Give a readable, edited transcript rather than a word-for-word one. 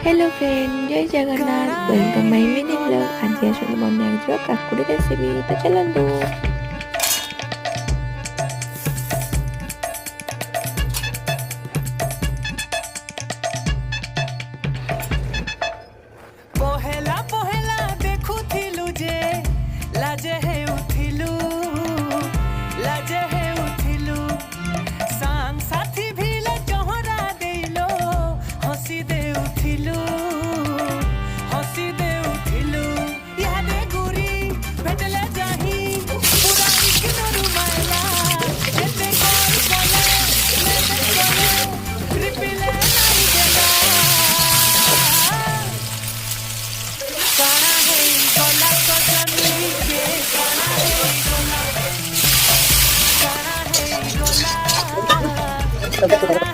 Hello friend, जय Jagannath. Welcome my mini blog. आज आसले बना काकुड़ी रेसिपी। तो चलतु पहेला पहेला देखुथिलु जे लाजे हे उथिलु लाजे हे उथिलु सांग साथी भिले चोहरा देलो हसी दे उथिलु यादे गुरी भेटले जाही पूरा इग्नोर मायला एते कॉल कोले मेसेज कोले रिप्लाई नहीं देला काना है गोला तो जमी के काना है गोला काना है गोला